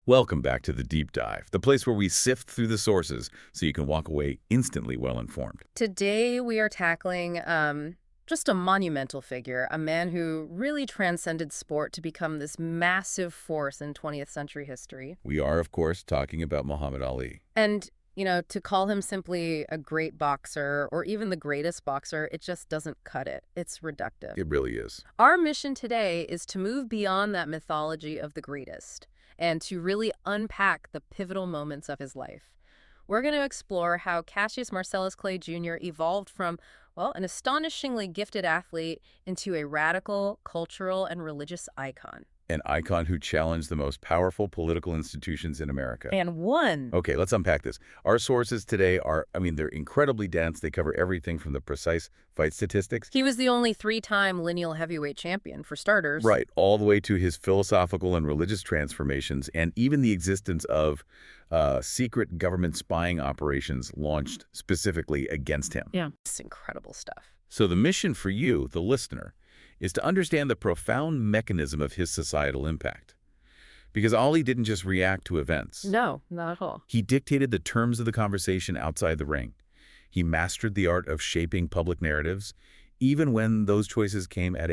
Welcome back to the Deep Dive, the place where we sift through the sources so you can walk away instantly well-informed. Today we are tackling just a monumental figure, a man who really transcended sport to become this massive force in 20th century history. We are, of course, talking about Muhammad Ali. And, to call him simply a great boxer or even the greatest boxer, it just doesn't cut it. It's reductive. It really is. Our mission today is to move beyond that mythology of the greatest and to really unpack the pivotal moments of his life. We're going to explore how Cassius Marcellus Clay Jr. evolved from, well, an astonishingly gifted athlete into a radical, cultural, and religious icon. An icon who challenged the most powerful political institutions in America. And won. Okay, let's unpack this. Our sources today are, they're incredibly dense. They cover everything from the precise fight statistics. He was the only three-time lineal heavyweight champion, for starters. Right, all the way to his philosophical and religious transformations, and even the existence of secret government spying operations launched specifically against him. Yeah. It's incredible stuff. So the mission for you, the listener, is to understand the profound mechanism of his societal impact. Because Ali didn't just react to events. No, not at all. He dictated the terms of the conversation outside the ring. He mastered the art of shaping public narratives, even when those choices came at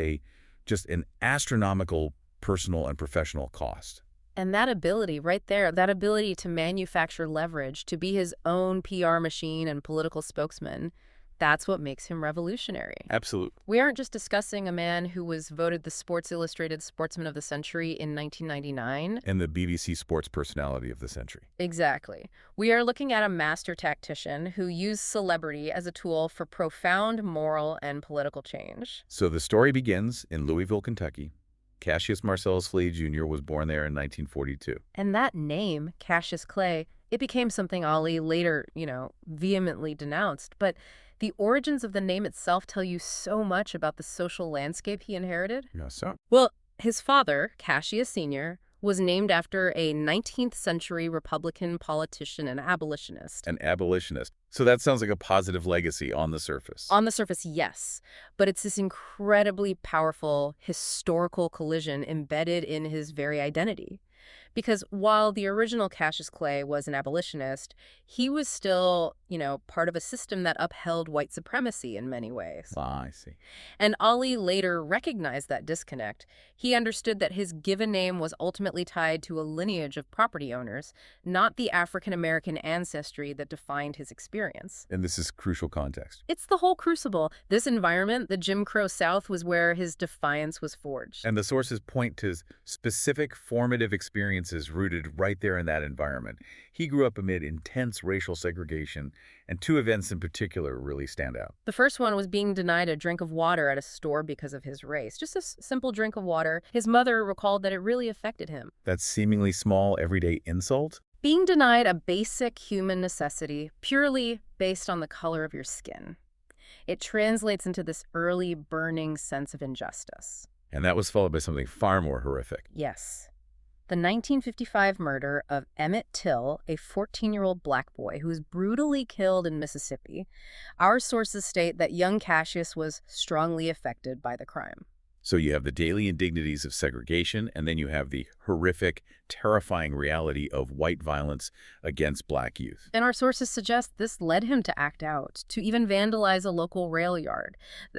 just an astronomical personal and professional cost. And that ability right there, that ability to manufacture leverage, to be his own PR machine and political spokesman, that's what makes him revolutionary. Absolutely. We aren't just discussing a man who was voted the Sports Illustrated Sportsman of the Century in 1999. And the BBC Sports Personality of the Century. Exactly. We are looking at a master tactician who used celebrity as a tool for profound moral and political change. So the story begins in Louisville, Kentucky. Cassius Marcellus Clay Jr. was born there in 1942. And that name, Cassius Clay, it became something Ali later, vehemently denounced. But the origins of the name itself tell you so much about the social landscape he inherited. Yes, sir. Well, his father, Cassius Sr., was named after a 19th century Republican politician and abolitionist. An abolitionist. So that sounds like a positive legacy on the surface. On the surface, yes. But it's this incredibly powerful historical collision embedded in his very identity. Because while the original Cassius Clay was an abolitionist, he was still, part of a system that upheld white supremacy in many ways. Ah, I see. And Ali later recognized that disconnect. He understood that his given name was ultimately tied to a lineage of property owners, not the African-American ancestry that defined his experience. And this is crucial context. It's the whole crucible. This environment, the Jim Crow South, was where his defiance was forged. And the sources point to specific formative experiences rooted right there in that environment. He grew up amid intense racial segregation, and two events in particular really stand out. The first one was being denied a drink of water at a store because of his race. Just a simple drink of water. His mother recalled that it really affected him. That seemingly small, everyday insult? Being denied a basic human necessity purely based on the color of your skin. It translates into this early burning sense of injustice. And that was followed by something far more horrific. Yes. The 1955 murder of Emmett Till, a 14-year-old black boy who was brutally killed in Mississippi. Our sources state that young Cassius was strongly affected by the crime. So you have the daily indignities of segregation, and then you have the horrific, terrifying reality of white violence against black youth. And our sources suggest this led him to act out, to even vandalize a local rail yard.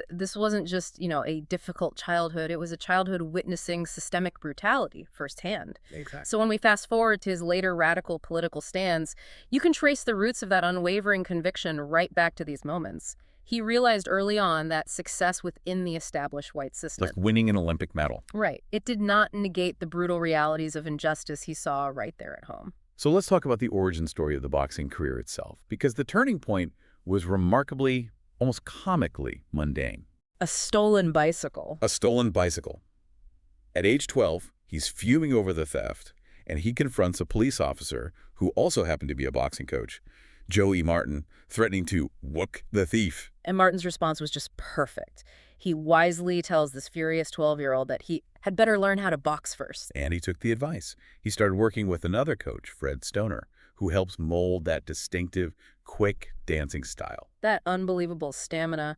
This wasn't just, a difficult childhood. It was a childhood witnessing systemic brutality firsthand. Exactly. So when we fast forward to his later radical political stands, you can trace the roots of that unwavering conviction right back to these moments. He realized early on that success within the established white system. Like winning an Olympic medal. Right. It did not negate the brutal realities of injustice he saw right there at home. So let's talk about the origin story of the boxing career itself, because the turning point was remarkably, almost comically mundane. A stolen bicycle. A stolen bicycle. At age 12, he's fuming over the theft, and he confronts a police officer who also happened to be a boxing coach, Joey Martin, threatening to whoop the thief. And Martin's response was just perfect. He wisely tells this furious 12-year-old that he had better learn how to box first. And he took the advice. He started working with another coach, Fred Stoner, who helps mold that distinctive, quick dancing style. That unbelievable stamina.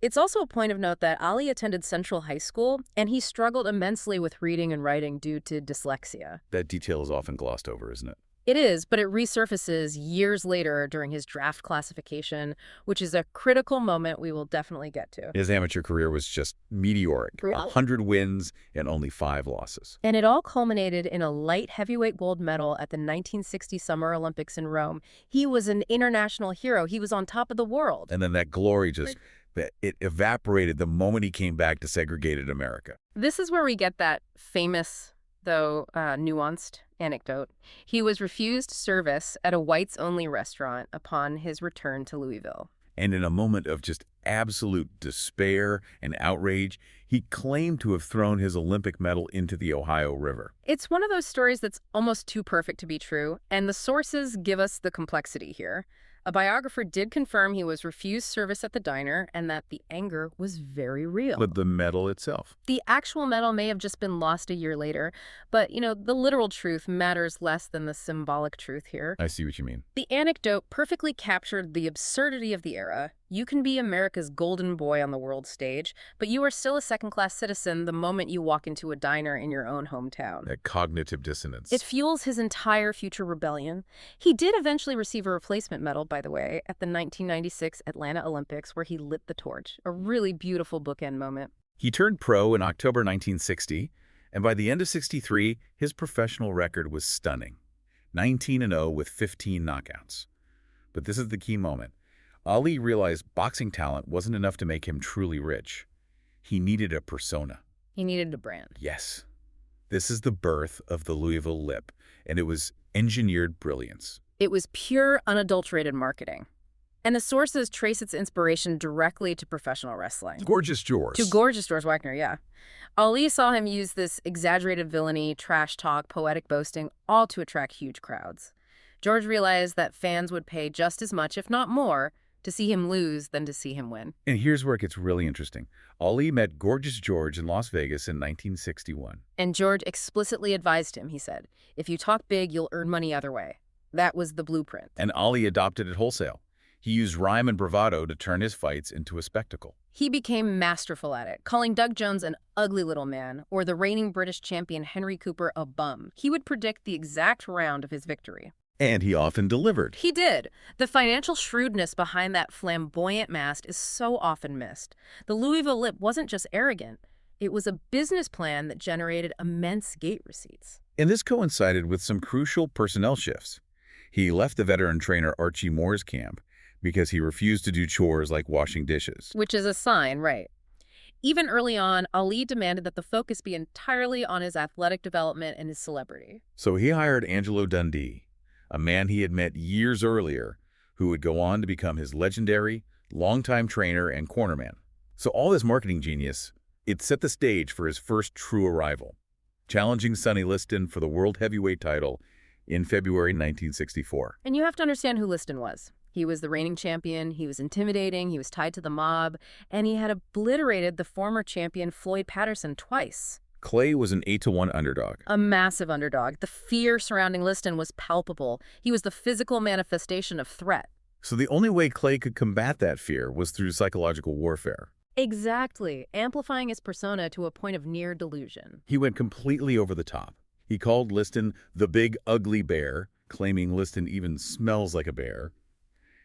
It's also a point of note that Ali attended Central High School, and he struggled immensely with reading and writing due to dyslexia. That detail is often glossed over, isn't it? It is, but it resurfaces years later during his draft classification, which is a critical moment we will definitely get to. His amateur career was just meteoric. Really? 100 wins and only 5 losses. And it all culminated in a light heavyweight gold medal at the 1960 Summer Olympics in Rome. He was an international hero. He was on top of the world. And then that glory just, it evaporated the moment he came back to segregated America. This is where we get that famous, though nuanced, anecdote. He was refused service at a whites-only restaurant upon his return to Louisville. And in a moment of just absolute despair and outrage, he claimed to have thrown his Olympic medal into the Ohio River. It's one of those stories that's almost too perfect to be true, and the sources give us the complexity here. A biographer did confirm he was refused service at the diner and that the anger was very real. But the medal itself? The actual medal may have just been lost a year later, but, the literal truth matters less than the symbolic truth here. I see what you mean. The anecdote perfectly captured the absurdity of the era. You can be America's golden boy on the world stage, but you are still a second-class citizen the moment you walk into a diner in your own hometown. That cognitive dissonance. It fuels his entire future rebellion. He did eventually receive a replacement medal, by the way, at the 1996 Atlanta Olympics, where he lit the torch. A really beautiful bookend moment. He turned pro in October 1960, and by the end of '63, his professional record was stunning. 19-0 with 15 knockouts. But this is the key moment. Ali realized boxing talent wasn't enough to make him truly rich. He needed a persona. He needed a brand. Yes. This is the birth of the Louisville Lip, and it was engineered brilliance. It was pure, unadulterated marketing. And the sources trace its inspiration directly to professional wrestling. Gorgeous George. To Gorgeous George Wagner, yeah. Ali saw him use this exaggerated villainy, trash talk, poetic boasting, all to attract huge crowds. George realized that fans would pay just as much, if not more, to see him lose than to see him win. And here's where it gets really interesting. Ali met Gorgeous George in Las Vegas in 1961. And George explicitly advised him, he said, if you talk big, you'll earn money other way. That was the blueprint. And Ali adopted it wholesale. He used rhyme and bravado to turn his fights into a spectacle. He became masterful at it, calling Doug Jones an ugly little man, or the reigning British champion Henry Cooper a bum. He would predict the exact round of his victory. And he often delivered. He did. The financial shrewdness behind that flamboyant mask is so often missed. The Louisville Lip wasn't just arrogant. It was a business plan that generated immense gate receipts. And this coincided with some crucial personnel shifts. He left the veteran trainer Archie Moore's camp because he refused to do chores like washing dishes. Which is a sign, right? Even early on, Ali demanded that the focus be entirely on his athletic development and his celebrity. So he hired Angelo Dundee, a man he had met years earlier, who would go on to become his legendary, longtime trainer and cornerman. So all this marketing genius, it set the stage for his first true arrival, challenging Sonny Liston for the world heavyweight title in February 1964. And you have to understand who Liston was. He was the reigning champion, he was intimidating, he was tied to the mob, and he had obliterated the former champion Floyd Patterson twice. Clay was an 8-1 underdog. A massive underdog. The fear surrounding Liston was palpable. He was the physical manifestation of threat. So the only way Clay could combat that fear was through psychological warfare. Exactly, amplifying his persona to a point of near delusion. He went completely over the top. He called Liston the big ugly bear, claiming Liston even smells like a bear.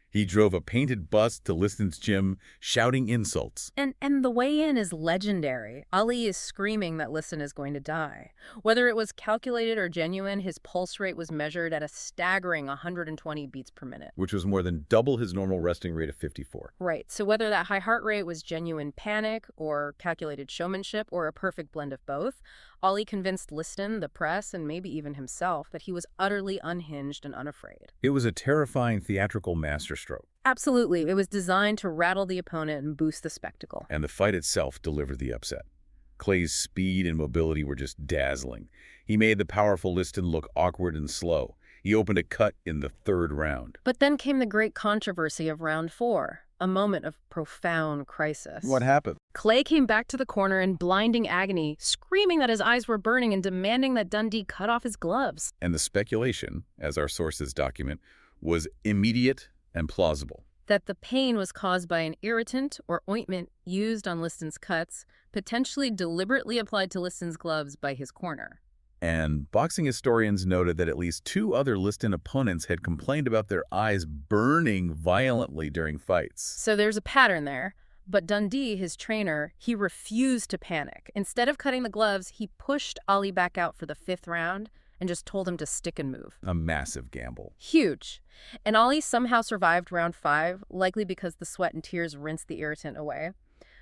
He drove a painted bus to Liston's gym, shouting insults. And the way in is legendary. Ali is screaming that Liston is going to die. Whether it was calculated or genuine, his pulse rate was measured at a staggering 120 beats per minute. Which was more than double his normal resting rate of 54. Right, so whether that high heart rate was genuine panic or calculated showmanship or a perfect blend of both, Ali convinced Liston, the press, and maybe even himself that he was utterly unhinged and unafraid. It was a terrifying theatrical masterstroke. Absolutely. It was designed to rattle the opponent and boost the spectacle. And the fight itself delivered the upset. Clay's speed and mobility were just dazzling. He made the powerful Liston look awkward and slow. He opened a cut in the third round. But then came the great controversy of round 4. A moment of profound crisis. What happened? Clay came back to the corner in blinding agony, screaming that his eyes were burning and demanding that Dundee cut off his gloves. And the speculation, as our sources document, was immediate and plausible. that the pain was caused by an irritant or ointment used on Liston's cuts, potentially deliberately applied to Liston's gloves by his corner. And boxing historians noted that at least 2 other Liston opponents had complained about their eyes burning violently during fights. So there's a pattern there. But Dundee, his trainer, he refused to panic. Instead of cutting the gloves, he pushed Ali back out for the 5th round and just told him to stick and move. A massive gamble. Huge. And Ali somehow survived round 5, likely because the sweat and tears rinsed the irritant away.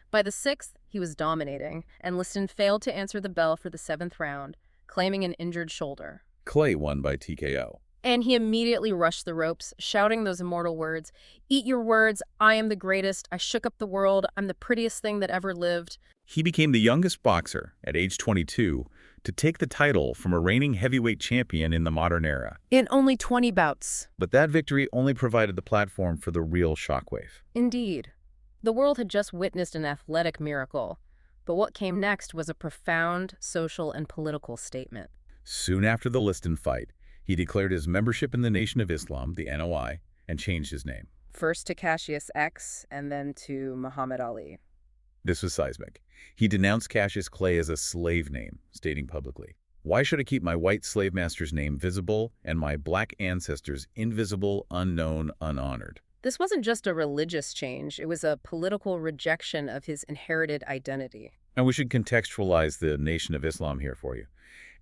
By the 6th, he was dominating, and Liston failed to answer the bell for the 7th round, claiming an injured shoulder. Clay won by TKO. And he immediately rushed the ropes, shouting those immortal words, "Eat your words, I am the greatest, I shook up the world, I'm the prettiest thing that ever lived." He became the youngest boxer, at age 22, to take the title from a reigning heavyweight champion in the modern era. In only 20 bouts. But that victory only provided the platform for the real shockwave. Indeed. The world had just witnessed an athletic miracle, but what came next was a profound social and political statement. Soon after the Liston fight, he declared his membership in the Nation of Islam, the NOI, and changed his name. First to Cassius X, and then to Muhammad Ali. This was seismic. He denounced Cassius Clay as a slave name, stating publicly, "Why should I keep my white slave master's name visible and my black ancestors invisible, unknown, unhonored?" This wasn't just a religious change, it was a political rejection of his inherited identity. And we should contextualize the Nation of Islam here for you.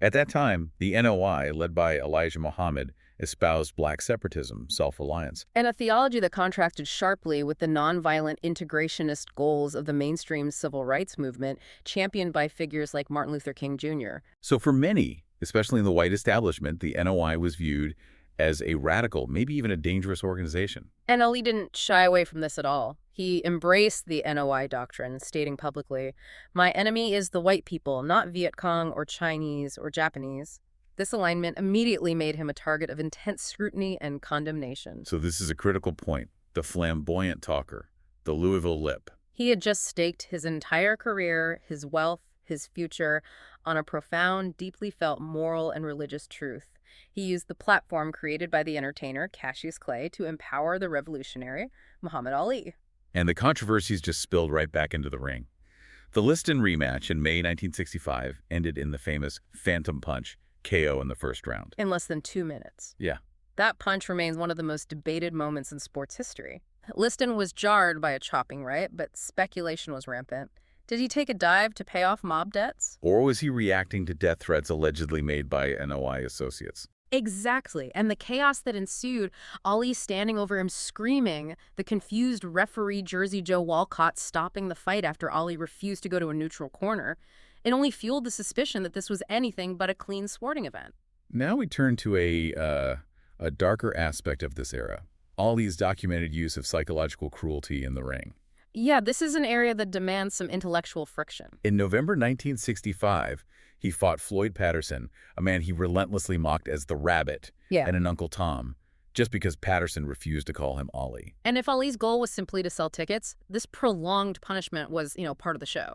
At that time, the NOI, led by Elijah Muhammad, espoused black separatism, self-reliance. And a theology that contrasted sharply with the nonviolent integrationist goals of the mainstream civil rights movement, championed by figures like Martin Luther King Jr. So for many, especially in the white establishment, the NOI was viewed as a radical, maybe even a dangerous organization. And Ali didn't shy away from this at all. He embraced the NOI doctrine, stating publicly, "My enemy is the white people, not Viet Cong or Chinese or Japanese." This alignment immediately made him a target of intense scrutiny and condemnation. So this is a critical point. The flamboyant talker, the Louisville lip. He had just staked his entire career, his wealth, his future, on a profound, deeply felt moral and religious truth. He used the platform created by the entertainer Cassius Clay to empower the revolutionary Muhammad Ali. And the controversies just spilled right back into the ring. The Liston rematch in May 1965 ended in the famous Phantom Punch, KO in the first round. In less than 2 minutes. Yeah. That punch remains one of the most debated moments in sports history. Liston was jarred by a chopping right, but speculation was rampant. Did he take a dive to pay off mob debts? Or was he reacting to death threats allegedly made by NOI associates? Exactly. And the chaos that ensued, Ali standing over him screaming, the confused referee Jersey Joe Walcott stopping the fight after Ali refused to go to a neutral corner, it only fueled the suspicion that this was anything but a clean sporting event. Now we turn to a darker aspect of this era, Ali's documented use of psychological cruelty in the ring. Yeah, this is an area that demands some intellectual friction. In November 1965, he fought Floyd Patterson, a man he relentlessly mocked as the Rabbit and an Uncle Tom, just because Patterson refused to call him Ali. And if Ali's goal was simply to sell tickets, this prolonged punishment was, part of the show.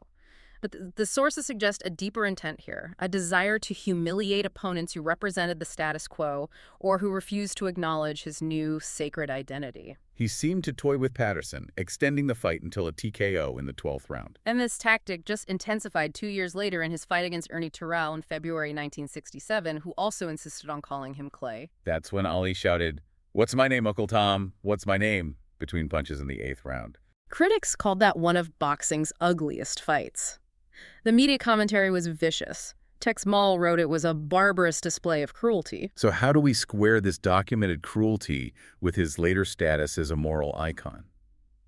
But the sources suggest a deeper intent here, a desire to humiliate opponents who represented the status quo or who refused to acknowledge his new sacred identity. He seemed to toy with Patterson, extending the fight until a TKO in the 12th round. And this tactic just intensified 2 years later in his fight against Ernie Terrell in February 1967, who also insisted on calling him Clay. That's when Ali shouted, "What's my name, Uncle Tom? What's my name?" between punches in the 8th round. Critics called that one of boxing's ugliest fights. The media commentary was vicious. Tex Mall wrote it was a barbarous display of cruelty. So how do we square this documented cruelty with his later status as a moral icon?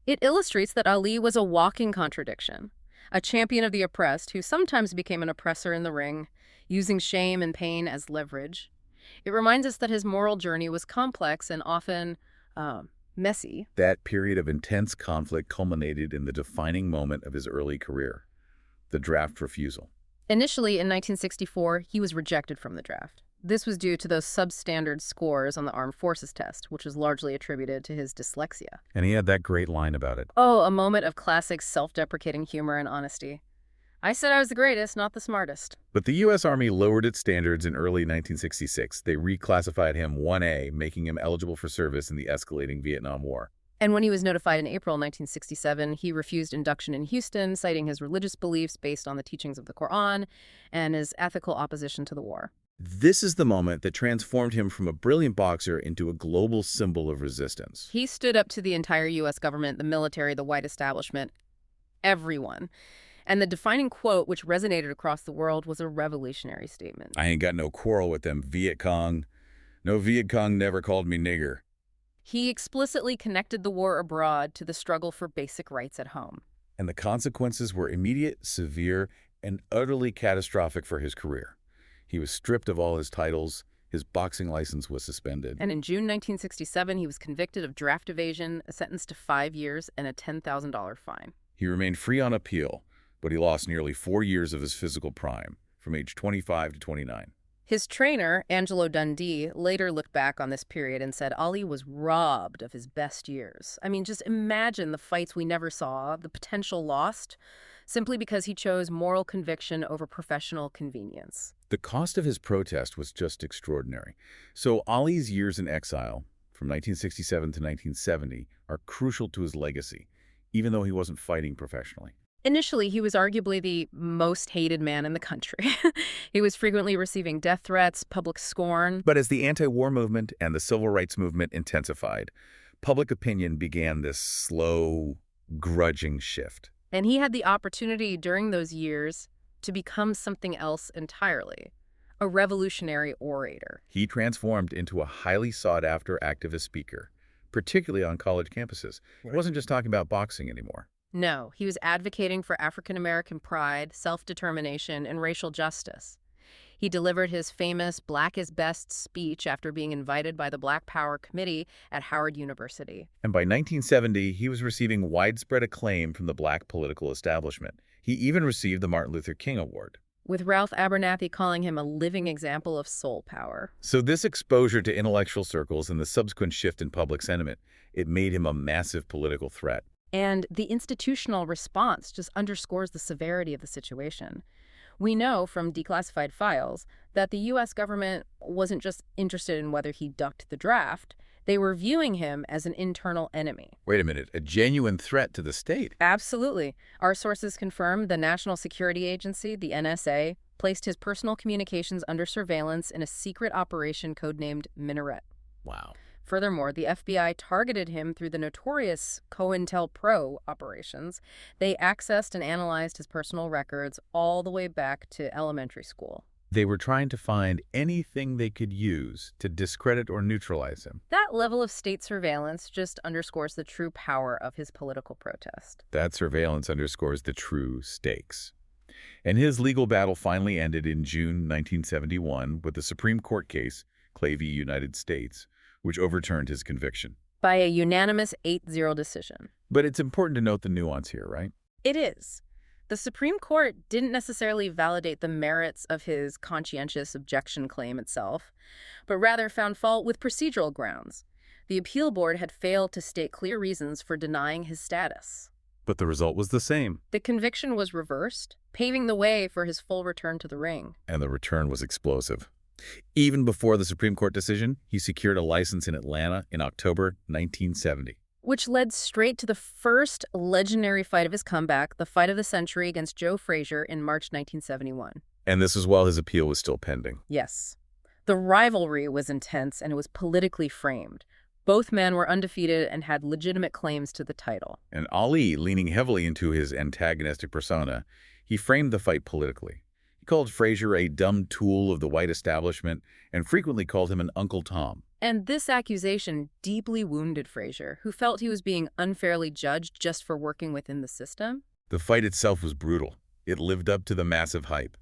It illustrates that Ali was a walking contradiction, a champion of the oppressed who sometimes became an oppressor in the ring, using shame and pain as leverage. It reminds us that his moral journey was complex and often messy. That period of intense conflict culminated in the defining moment of his early career, the draft refusal. Initially, in 1964, he was rejected from the draft. This was due to those substandard scores on the Armed Forces test, which was largely attributed to his dyslexia. And he had that great line about it. Oh, a moment of classic self-deprecating humor and honesty. "I said I was the greatest, not the smartest." But the U.S. Army lowered its standards in early 1966. They reclassified him 1A, making him eligible for service in the escalating Vietnam War. And when he was notified in April 1967, he refused induction in Houston, citing his religious beliefs based on the teachings of the Quran and his ethical opposition to the war. This is the moment that transformed him from a brilliant boxer into a global symbol of resistance. He stood up to the entire U.S. government, the military, the white establishment, everyone. And the defining quote, which resonated across the world, was a revolutionary statement. "I ain't got no quarrel with them Viet Cong. No Viet Cong never called me nigger." He explicitly connected the war abroad to the struggle for basic rights at home. And the consequences were immediate, severe, and utterly catastrophic for his career. He was stripped of all his titles, his boxing license was suspended. And in June 1967, he was convicted of draft evasion, sentenced to 5 years, and a $10,000 fine. He remained free on appeal, but he lost nearly 4 years of his physical prime, from age 25 to 29. His trainer, Angelo Dundee, later looked back on this period and said Ali was robbed of his best years. I mean, just imagine the fights we never saw, the potential lost, simply because he chose moral conviction over professional convenience. The cost of his protest was just extraordinary. So Ali's years in exile, from 1967 to 1970, are crucial to his legacy, even though he wasn't fighting professionally. Initially, he was arguably the most hated man in the country. He was frequently receiving death threats, public scorn. But as the anti-war movement and the civil rights movement intensified, public opinion began this slow, grudging shift. And he had the opportunity during those years to become something else entirely, a revolutionary orator. He transformed into a highly sought-after activist speaker, particularly on college campuses. He wasn't just talking about boxing anymore. No, he was advocating for African-American pride, self-determination, and racial justice. He delivered his famous Black is Best speech after being invited by the Black Power Committee at Howard University. And by 1970, he was receiving widespread acclaim from the Black political establishment. He even received the Martin Luther King Award, with Ralph Abernathy calling him a living example of soul power. So this exposure to intellectual circles and the subsequent shift in public sentiment, it made him a massive political threat. And the institutional response just underscores the severity of the situation. We know from declassified files that the U.S. government wasn't just interested in whether he ducked the draft. They were viewing him as an internal enemy. Wait a minute, a genuine threat to the state? Absolutely. Our sources confirm the National Security Agency, the NSA, placed his personal communications under surveillance in a secret operation codenamed Minaret. Wow. Furthermore, the FBI targeted him through the notorious COINTELPRO operations. They accessed and analyzed his personal records all the way back to elementary school. They were trying to find anything they could use to discredit or neutralize him. That level of state surveillance just underscores the true power of his political protest. That surveillance underscores the true stakes. And his legal battle finally ended in June 1971 with the Supreme Court case, Clay v. United States, which overturned his conviction. By a unanimous 8-0 decision. But it's important to note the nuance here, right? It is. The Supreme Court didn't necessarily validate the merits of his conscientious objection claim itself, but rather found fault with procedural grounds. The appeal board had failed to state clear reasons for denying his status. But the result was the same. The conviction was reversed, paving the way for his full return to the ring. And the return was explosive. Even before the Supreme Court decision, he secured a license in Atlanta in October 1970. Which led straight to the first legendary fight of his comeback, the fight of the century against Joe Frazier in March 1971. And this is while his appeal was still pending. Yes. The rivalry was intense and it was politically framed. Both men were undefeated and had legitimate claims to the title. And Ali, leaning heavily into his antagonistic persona, he framed the fight politically. He called Frazier a dumb tool of the white establishment and frequently called him an Uncle Tom. And this accusation deeply wounded Frazier, who felt he was being unfairly judged just for working within the system. The fight itself was brutal. It lived up to the massive hype.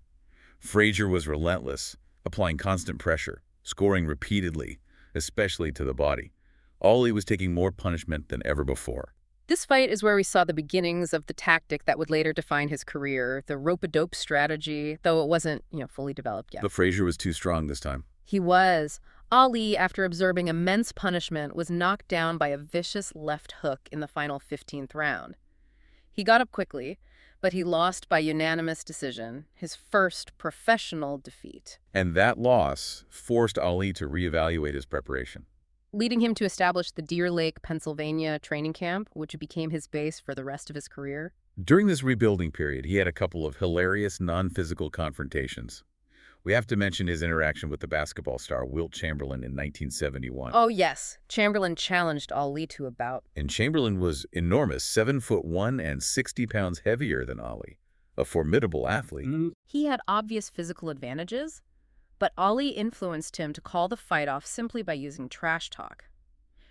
Frazier was relentless, applying constant pressure, scoring repeatedly, especially to the body. Ali was taking more punishment than ever before. This fight is where we saw the beginnings of the tactic that would later define his career, the rope-a-dope strategy, though it wasn't, fully developed yet. But Frazier was too strong this time. He was. Ali, after absorbing immense punishment, was knocked down by a vicious left hook in the final 15th round. He got up quickly, but he lost by unanimous decision, his first professional defeat. And that loss forced Ali to reevaluate his preparation. leading him to establish the Deer Lake, Pennsylvania training camp, which became his base for the rest of his career. During this rebuilding period, he had a couple of hilarious non-physical confrontations. We have to mention his interaction with the basketball star Wilt Chamberlain in 1971. Oh, yes. Chamberlain challenged Ali to a bout. And Chamberlain was enormous, 7'1" and 60 pounds heavier than Ali, a formidable athlete. He had obvious physical advantages, but Ali influenced him to call the fight off simply by using trash talk.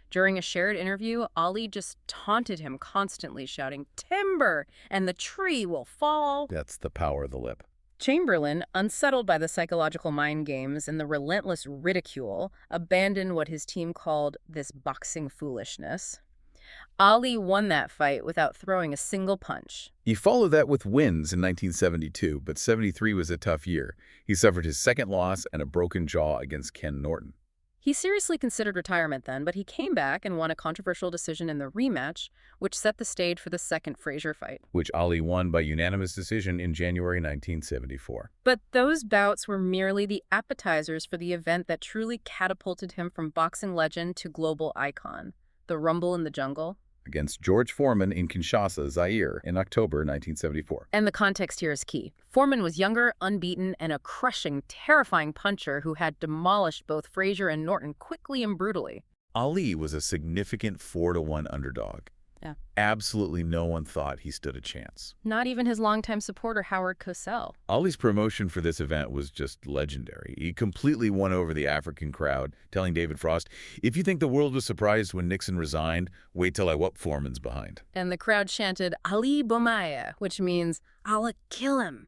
During a shared interview, Ali just taunted him constantly, shouting, "Timber, and the tree will fall." That's the power of the lip. Chamberlain, unsettled by the psychological mind games and the relentless ridicule, abandoned what his team called this boxing foolishness. Ali won that fight without throwing a single punch. He followed that with wins in 1972, but 73 was a tough year. He suffered his second loss and a broken jaw against Ken Norton. He seriously considered retirement then, but he came back and won a controversial decision in the rematch, which set the stage for the second Frazier fight. Which Ali won by unanimous decision in January 1974. But those bouts were merely the appetizers for the event that truly catapulted him from boxing legend to global icon, the Rumble in the Jungle. Against George Foreman in Kinshasa, Zaire, in October 1974. And the context here is key. Foreman was younger, unbeaten, and a crushing, terrifying puncher who had demolished both Frazier and Norton quickly and brutally. Ali was a significant 4-1 underdog. Yeah. Absolutely no one thought he stood a chance. Not even his longtime supporter, Howard Cosell. Ali's promotion for this event was just legendary. He completely won over the African crowd, telling David Frost, "If you think the world was surprised when Nixon resigned, wait till I whoop Foreman's behind." And the crowd chanted, "Ali Bomaya," which means, "Allah kill him."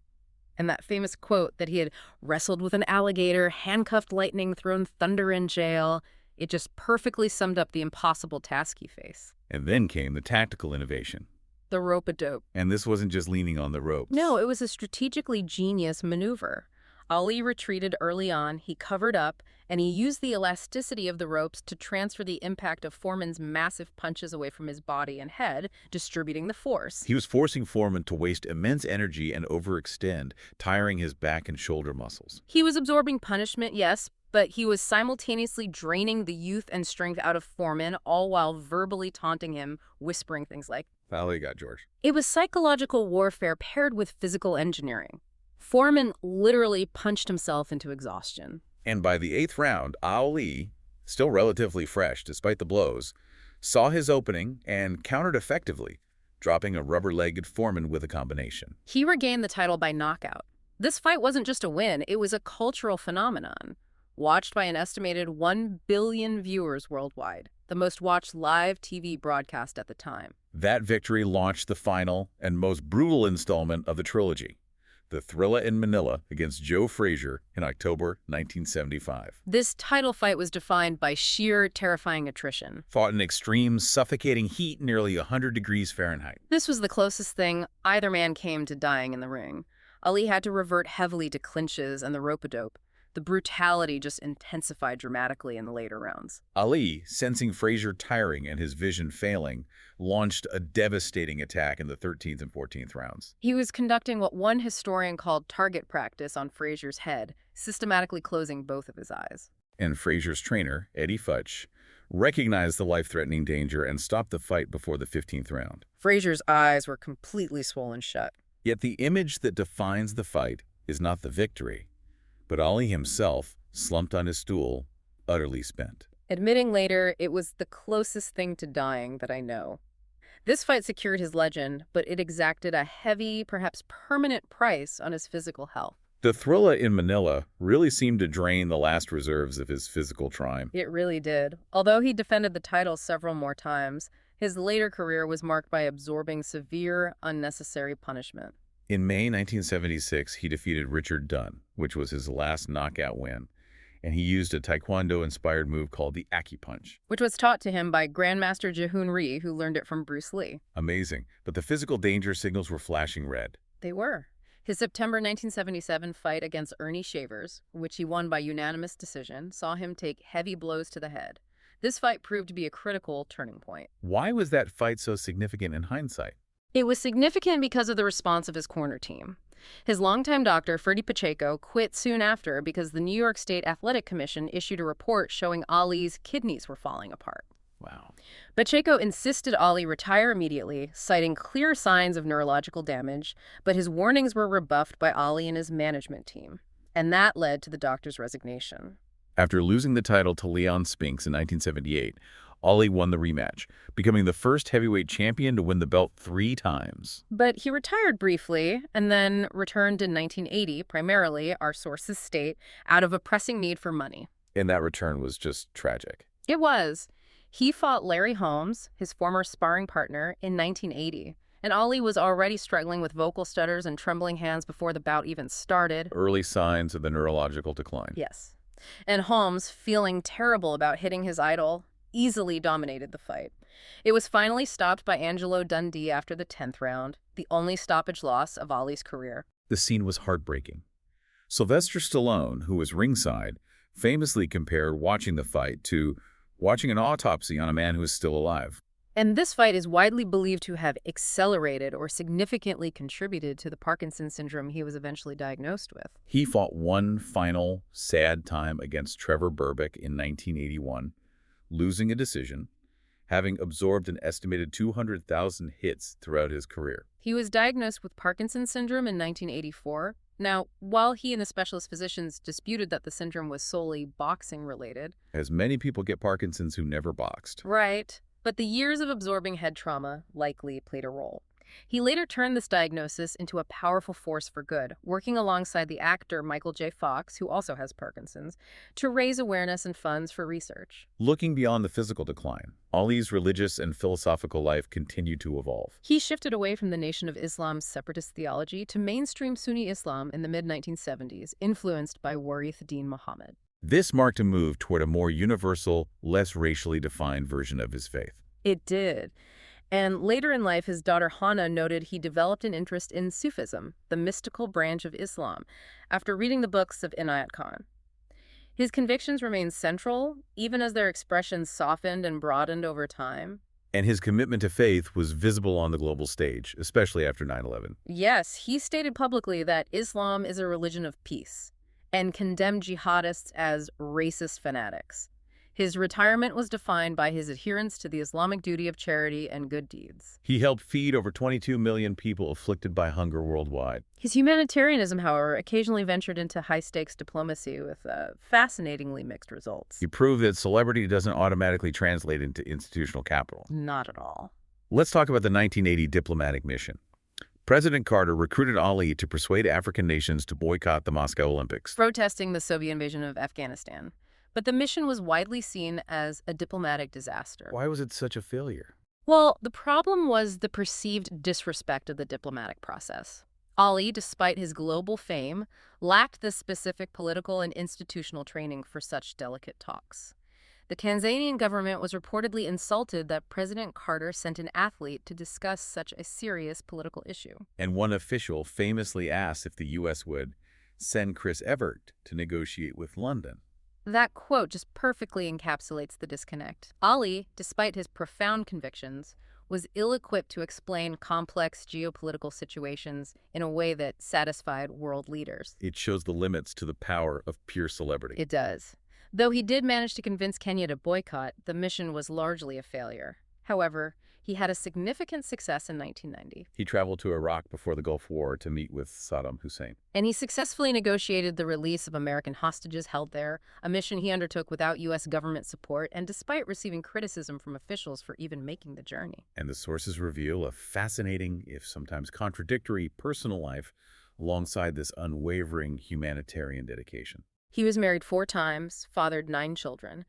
And that famous quote that he had wrestled with an alligator, handcuffed lightning, thrown thunder in jail, it just perfectly summed up the impossible task he faced. And then came the tactical innovation. The rope-a-dope. And this wasn't just leaning on the ropes. No, it was a strategically genius maneuver. Ali retreated early on, he covered up, and he used the elasticity of the ropes to transfer the impact of Foreman's massive punches away from his body and head, distributing the force. He was forcing Foreman to waste immense energy and overextend, tiring his back and shoulder muscles. He was absorbing punishment, yes, but he was simultaneously draining the youth and strength out of Foreman, all while verbally taunting him, whispering things like, "Foul you got, George." It was psychological warfare paired with physical engineering. Foreman literally punched himself into exhaustion. And by the 8th round, Ali, still relatively fresh despite the blows, saw his opening and countered effectively, dropping a rubber-legged Foreman with a combination. He regained the title by knockout. This fight wasn't just a win, it was a cultural phenomenon. Watched by an estimated 1 billion viewers worldwide, the most watched live TV broadcast at the time. That victory launched the final and most brutal installment of the trilogy, the Thrilla in Manila against Joe Frazier in October 1975. This title fight was defined by sheer, terrifying attrition. Fought in extreme, suffocating heat nearly 100 degrees Fahrenheit. This was the closest thing either man came to dying in the ring. Ali had to revert heavily to clinches and the rope-a-dope. The brutality just intensified dramatically in the later rounds. Ali, sensing Frazier tiring and his vision failing, launched a devastating attack in the 13th and 14th rounds. He was conducting what one historian called target practice on Frazier's head, systematically closing both of his eyes. And Frazier's trainer, Eddie Futch, recognized the life-threatening danger and stopped the fight before the 15th round. Frazier's eyes were completely swollen shut. Yet the image that defines the fight is not the victory, but Ali himself, slumped on his stool, utterly spent. Admitting later, it was the closest thing to dying that I know. This fight secured his legend, but it exacted a heavy, perhaps permanent price on his physical health. The Thrilla in Manila really seemed to drain the last reserves of his physical triumph. It really did. Although he defended the title several more times, his later career was marked by absorbing severe, unnecessary punishment. In May 1976, he defeated Richard Dunn, which was his last knockout win, and he used a Taekwondo-inspired move called the Aki Punch. Which was taught to him by Grandmaster Jahoon Rhee, who learned it from Bruce Lee. Amazing, but the physical danger signals were flashing red. They were. His September 1977 fight against Ernie Shavers, which he won by unanimous decision, saw him take heavy blows to the head. This fight proved to be a critical turning point. Why was that fight so significant in hindsight? It was significant because of the response of his corner team. His longtime doctor, Ferdy Pacheco, quit soon after because the New York State Athletic Commission issued a report showing Ali's kidneys were falling apart. Wow. Pacheco insisted Ali retire immediately, citing clear signs of neurological damage, but his warnings were rebuffed by Ali and his management team, and that led to the doctor's resignation. After losing the title to Leon Spinks in 1978, Ali won the rematch, becoming the first heavyweight champion to win the belt 3 times. But he retired briefly and then returned in 1980, primarily, our sources state, out of a pressing need for money. And that return was just tragic. It was. He fought Larry Holmes, his former sparring partner, in 1980. And Ali was already struggling with vocal stutters and trembling hands before the bout even started. Early signs of the neurological decline. Yes. And Holmes, feeling terrible about hitting his idol, easily dominated the fight. It was finally stopped by Angelo Dundee after the 10th round, the only stoppage loss of Ali's career. The scene was heartbreaking. Sylvester Stallone, who was ringside, famously compared watching the fight to watching an autopsy on a man who is still alive. And this fight is widely believed to have accelerated or significantly contributed to the Parkinson syndrome he was eventually diagnosed with. He fought one final sad time against Trevor Berbick in 1981, losing a decision, having absorbed an estimated 200,000 hits throughout his career. He was diagnosed with Parkinson syndrome in 1984. Now, while he and the specialist physicians disputed that the syndrome was solely boxing-related, As many people get Parkinson's who never boxed. right, but the years of absorbing head trauma likely played a role. He later turned this diagnosis into a powerful force for good, working alongside the actor Michael J. Fox, who also has Parkinson's, to raise awareness and funds for research. Looking beyond the physical decline, Ali's religious and philosophical life continued to evolve. He shifted away from the Nation of Islam's separatist theology to mainstream Sunni Islam in the mid-1970s, influenced by Warithuddin Muhammad. This marked a move toward a more universal, less racially defined version of his faith. It did. And later in life, his daughter Hannah noted he developed an interest in Sufism, the mystical branch of Islam, after reading the books of Inayat Khan. His convictions remained central, even as their expressions softened and broadened over time. And his commitment to faith was visible on the global stage, especially after 9/11. Yes, he stated publicly that Islam is a religion of peace and condemned jihadists as racist fanatics. His retirement was defined by his adherence to the Islamic duty of charity and good deeds. He helped feed over 22 million people afflicted by hunger worldwide. His humanitarianism, however, occasionally ventured into high-stakes diplomacy with fascinatingly mixed results. He proved that celebrity doesn't automatically translate into institutional capital. Not at all. Let's talk about the 1980 diplomatic mission. President Carter recruited Ali to persuade African nations to boycott the Moscow Olympics. Protesting the Soviet invasion of Afghanistan. But the mission was widely seen as a diplomatic disaster. Why was it such a failure? Well, the problem was the perceived disrespect of the diplomatic process. Ali, despite his global fame, lacked the specific political and institutional training for such delicate talks. The Tanzanian government was reportedly insulted that President Carter sent an athlete to discuss such a serious political issue. And one official famously asked if the U.S. would send Chris Evert to negotiate with London. That quote just perfectly encapsulates the disconnect. Ali, despite his profound convictions, was ill-equipped to explain complex geopolitical situations in a way that satisfied world leaders. It shows the limits to the power of pure celebrity. It does. Though he did manage to convince Kenya to boycott, the mission was largely a failure. However, he had a significant success in 1990. He traveled to Iraq before the Gulf War to meet with Saddam Hussein. And he successfully negotiated the release of American hostages held there, a mission he undertook without U.S. government support and despite receiving criticism from officials for even making the journey. And the sources reveal a fascinating, if sometimes contradictory, personal life alongside this unwavering humanitarian dedication. He was married 4 times, fathered 9 children.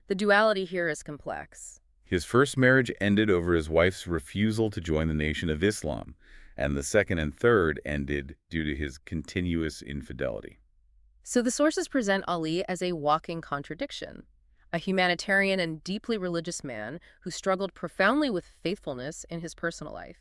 The duality here is complex. His first marriage ended over his wife's refusal to join the Nation of Islam, and the second and third ended due to his continuous infidelity. So the sources present Ali as a walking contradiction, a humanitarian and deeply religious man who struggled profoundly with faithfulness in his personal life.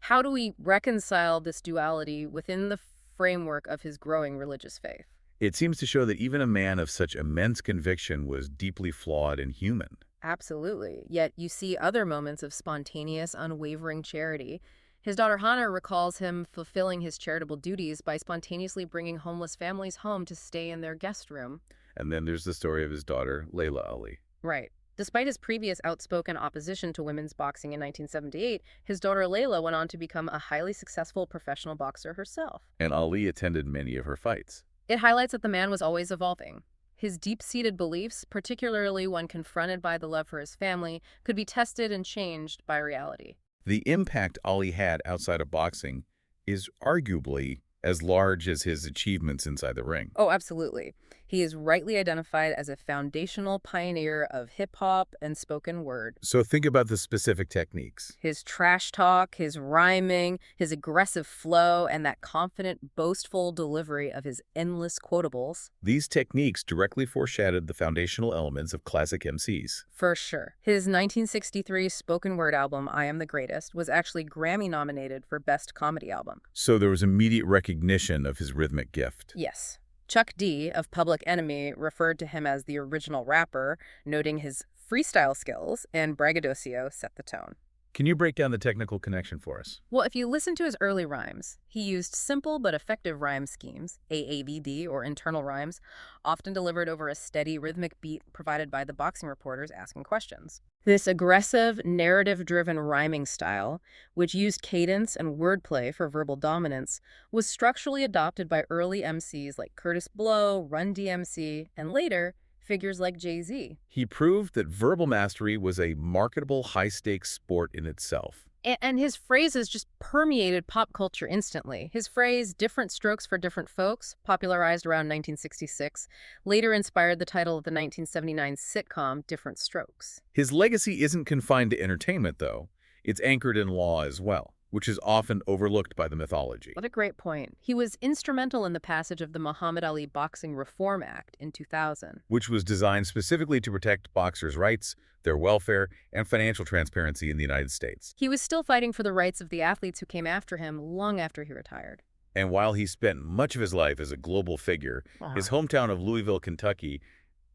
How do we reconcile this duality within the framework of his growing religious faith? It seems to show that even a man of such immense conviction was deeply flawed and human. Absolutely. Yet you see other moments of spontaneous, unwavering charity. His daughter Hannah recalls him fulfilling his charitable duties by spontaneously bringing homeless families home to stay in their guest room. And then there's the story of his daughter, Layla Ali. Right. Despite his previous outspoken opposition to women's boxing in 1978, his daughter Layla went on to become a highly successful professional boxer herself. And Ali attended many of her fights. It highlights that the man was always evolving. His deep-seated beliefs, particularly when confronted by the love for his family, could be tested and changed by reality. The impact Ali had outside of boxing is arguably as large as his achievements inside the ring. Oh, absolutely. He is rightly identified as a foundational pioneer of hip-hop and spoken word. So think about the specific techniques. His trash talk, his rhyming, his aggressive flow, and that confident, boastful delivery of his endless quotables. These techniques directly foreshadowed the foundational elements of classic MCs. For sure. His 1963 spoken word album, I Am the Greatest, was actually Grammy-nominated for Best Comedy Album. So there was immediate recognition of his rhythmic gift. Yes. Chuck D of Public Enemy referred to him as the original rapper, noting his freestyle skills, and braggadocio set the tone. Can you break down the technical connection for us? Well, if you listen to his early rhymes, he used simple but effective rhyme schemes, AABD or internal rhymes, often delivered over a steady rhythmic beat provided by the boxing reporters asking questions. This aggressive, narrative-driven rhyming style, which used cadence and wordplay for verbal dominance, was structurally adopted by early MCs like Curtis Blow, Run DMC, and later, figures like Jay-Z. He proved that verbal mastery was a marketable high-stakes sport in itself. And his phrases just permeated pop culture instantly. His phrase, different strokes for different folks, popularized around 1966, later inspired the title of the 1979 sitcom Different Strokes. His legacy isn't confined to entertainment, though. It's anchored in law as well, which is often overlooked by the mythology. What a great point. He was instrumental in the passage of the Muhammad Ali Boxing Reform Act in 2000. Which was designed specifically to protect boxers' rights, their welfare, and financial transparency in the United States. He was still fighting for the rights of the athletes who came after him long after he retired. And while he spent much of his life as a global figure, his hometown of Louisville, Kentucky,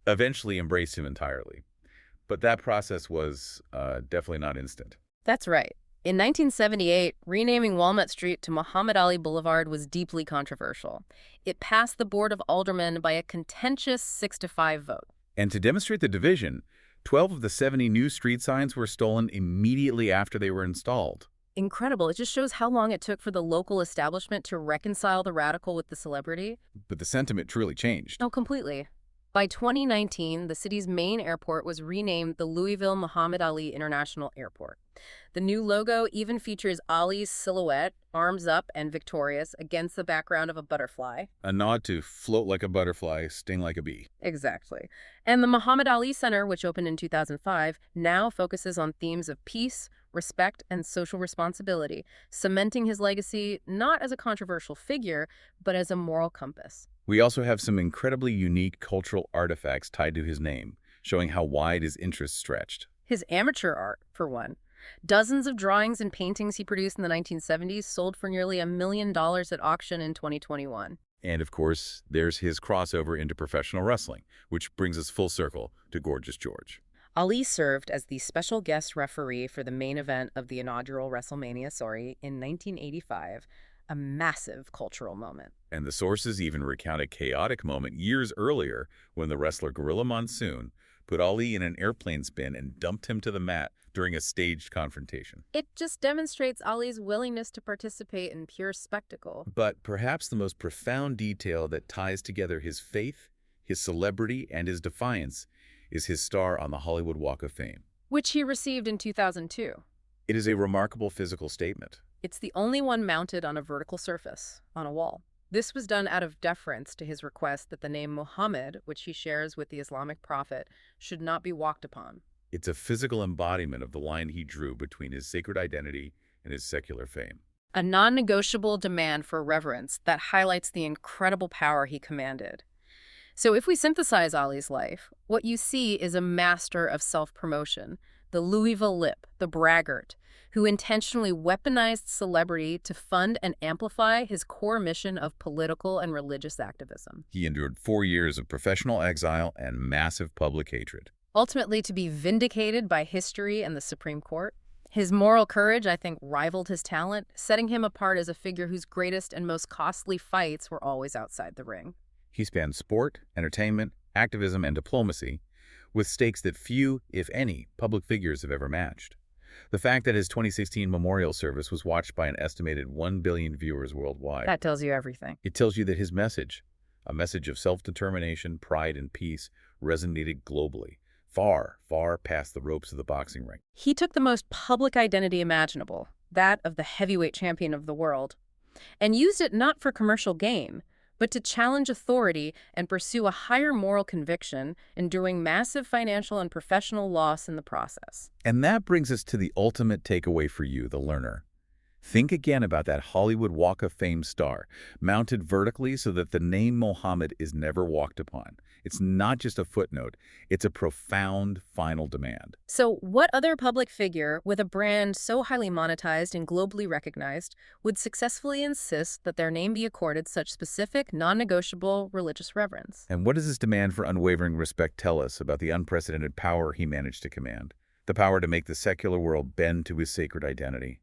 eventually embraced him entirely. But that process was definitely not instant. That's right. In 1978, renaming Walnut Street to Muhammad Ali Boulevard was deeply controversial. It passed the Board of Aldermen by a contentious 6-5 vote. And to demonstrate the division, 12 of the 70 new street signs were stolen immediately after they were installed. Incredible. It just shows how long it took for the local establishment to reconcile the radical with the celebrity. But the sentiment truly changed. Oh, completely. By 2019, the city's main airport was renamed the Louisville Muhammad Ali International Airport. The new logo even features Ali's silhouette, arms up and victorious, against the background of a butterfly. A nod to float like a butterfly, sting like a bee. Exactly. And the Muhammad Ali Center, which opened in 2005, now focuses on themes of peace, respect, and social responsibility, cementing his legacy not as a controversial figure, but as a moral compass. We also have some incredibly unique cultural artifacts tied to his name, showing how wide his interests stretched. His amateur art, for one. Dozens of drawings and paintings he produced in the 1970s sold for nearly $1 million at auction in 2021. And of course, there's his crossover into professional wrestling, which brings us full circle to Gorgeous George. Ali served as the special guest referee for the main event of the inaugural WrestleMania, in 1985, a massive cultural moment. And the sources even recount a chaotic moment years earlier when the wrestler Gorilla Monsoon put Ali in an airplane spin and dumped him to the mat during a staged confrontation. It just demonstrates Ali's willingness to participate in pure spectacle. But perhaps the most profound detail that ties together his faith, his celebrity, and his defiance is his star on the Hollywood Walk of Fame, which he received in 2002. It is a remarkable physical statement. It's the only one mounted on a vertical surface, on a wall. This was done out of deference to his request that the name Muhammad, which he shares with the Islamic prophet, should not be walked upon. It's a physical embodiment of the line he drew between his sacred identity and his secular fame. A non-negotiable demand for reverence that highlights the incredible power he commanded. So if we synthesize Ali's life, what you see is a master of self-promotion, the Louisville Lip, the braggart, who intentionally weaponized celebrity to fund and amplify his core mission of political and religious activism. He endured 4 years of professional exile and massive public hatred. Ultimately to be vindicated by history and the Supreme Court. His moral courage, I think, rivaled his talent, setting him apart as a figure whose greatest and most costly fights were always outside the ring. He spanned sport, entertainment, activism, and diplomacy, with stakes that few, if any, public figures have ever matched. The fact that his 2016 memorial service was watched by an estimated 1 billion viewers worldwide, That tells you everything. it tells you that his message, a message of self-determination, pride, and peace, resonated globally, far, far past the ropes of the boxing ring. He took the most public identity imaginable, that of the heavyweight champion of the world, and used it not for commercial gain, but to challenge authority and pursue a higher moral conviction, enduring massive financial and professional loss in the process. And that brings us to the ultimate takeaway for you, the learner. Think again about that Hollywood Walk of Fame star, mounted vertically so that the name Mohammed is never walked upon. It's not just a footnote, it's a profound final demand. So, what other public figure with a brand so highly monetized and globally recognized would successfully insist that their name be accorded such specific, non-negotiable religious reverence? And what does this demand for unwavering respect tell us about the unprecedented power he managed to command? The power to make the secular world bend to his sacred identity.